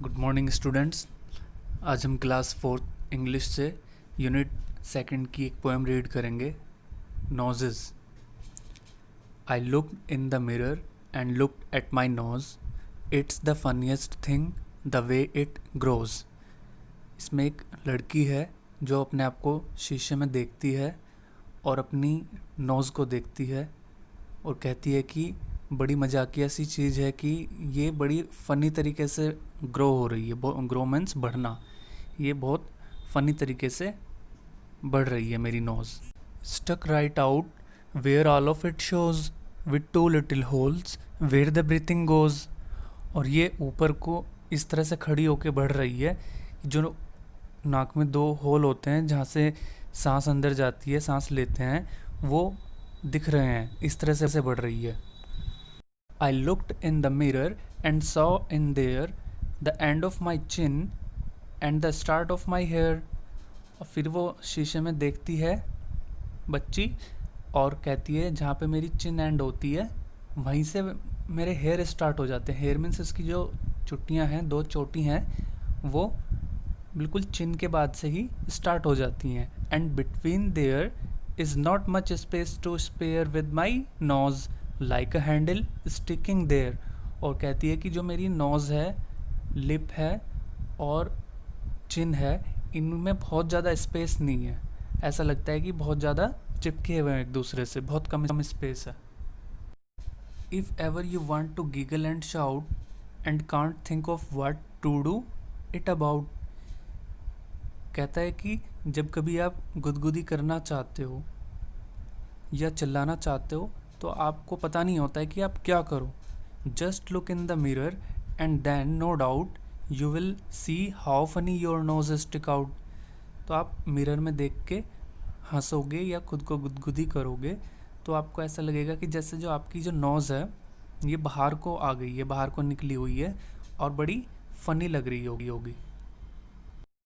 Good morning students. आज हम class 4 English से यूनिट सेकंड की एक पोएम रीड करेंगे, noses. I look in the mirror and look at my nose, it's the funniest thing the way it grows. इसमें एक लड़की है जो अपने आप को शीशे में देखती है और अपनी नोज़ को देखती है और कहती है कि बड़ी मजाकिया सी चीज़ है कि ये बड़ी फ़नी तरीके से ग्रो हो रही है। ग्रो मीन्स बढ़ना। ये बहुत फ़नी तरीके से बढ़ रही है मेरी nose. Stuck right out where all of it shows with two little holes where the breathing goes. और ये ऊपर को इस तरह से खड़ी होके बढ़ रही है, जो नाक में 2 होल होते हैं जहाँ से सांस अंदर जाती है, सांस लेते हैं, वो दिख रहे हैं। इस तरह से बढ़ रही है। I looked in the mirror and saw in there the end of my chin and the start of my hair। और फिर वो शीशे में देखती है बच्ची और कहती है जहाँ पे मेरी चिन एंड होती है वहीं से मेरे हेयर स्टार्ट हो जाते हैं। हेयर मीन्स इसकी जो चुट्टियाँ हैं, 2 चोटी हैं, वो बिल्कुल चिन के बाद से ही स्टार्ट हो जाती हैं। And between there is not much space to spare with my nose like a handle sticking there. और कहती है कि जो मेरी नोज़ है, लिप है और चिन है, इनमें बहुत ज़्यादा स्पेस नहीं है। ऐसा लगता है कि बहुत ज़्यादा चिपके हुए हैं एक दूसरे से, बहुत कम स्पेस है। If ever you want to giggle and shout and can't think of what to do it about. कहता है कि जब कभी आप गुदगुदी करना चाहते हो या चिल्लाना चाहते हो तो आपको पता नहीं होता है कि आप क्या करो। Just look in the mirror and then no doubt you will see how funny your nose stick out. तो आप मिरर में देख के हंसोगे या खुद को गुदगुदी करोगे तो आपको ऐसा लगेगा कि जैसे जो आपकी जो नोज़ है ये बाहर को आ गई है, बाहर को निकली हुई है और बड़ी फ़नी लग रही होगी।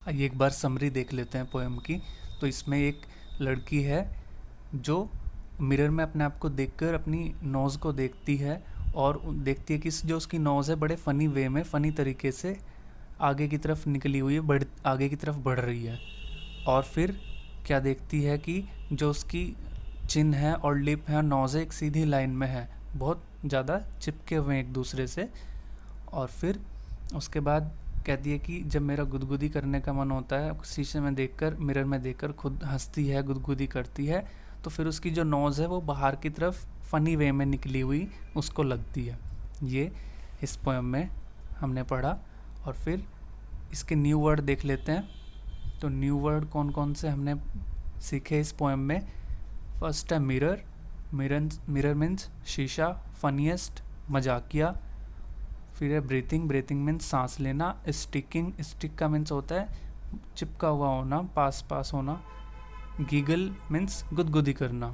आइए एक बार समरी देख लेते हैं पोएम की। तो इसमें एक लड़की है जो मिरर में अपने आप को देखकर अपनी नोज़ को देखती है और देखती है कि जो उसकी नोज़ है बड़े फ़नी वे में, फ़नी तरीके से आगे की तरफ निकली हुई है, आगे की तरफ बढ़ रही है। और फिर क्या देखती है कि जो उसकी चिन है और लिप है, नोज़ एक सीधी लाइन में है, बहुत ज़्यादा चिपके हुए हैं एक दूसरे से। और फिर उसके बाद कहती है कि जब मेरा गुदगुदी करने का मन होता है, शीशे में देखकर, मिरर में देखकर खुद हंसती है, गुदगुदी करती है, तो फिर उसकी जो नोज़ है वो बाहर की तरफ फ़नी वे में निकली हुई उसको लगती है। ये इस पोएम में हमने पढ़ा। और फिर इसके न्यू वर्ड देख लेते हैं। तो न्यू वर्ड कौन कौन से हमने सीखे इस पोएम में। फर्स्ट है मिरर। मिरर मीन्स शीशा, फनीएस्ट, मजाकिया। फिर है ब्रीथिंग। ब्रीथिंग मीन्स सांस लेना। स्टिकिंग, स्टिक का मीन्स होता है चिपका हुआ होना, पास होना। गीगल मीन्स गुदगुदी करना।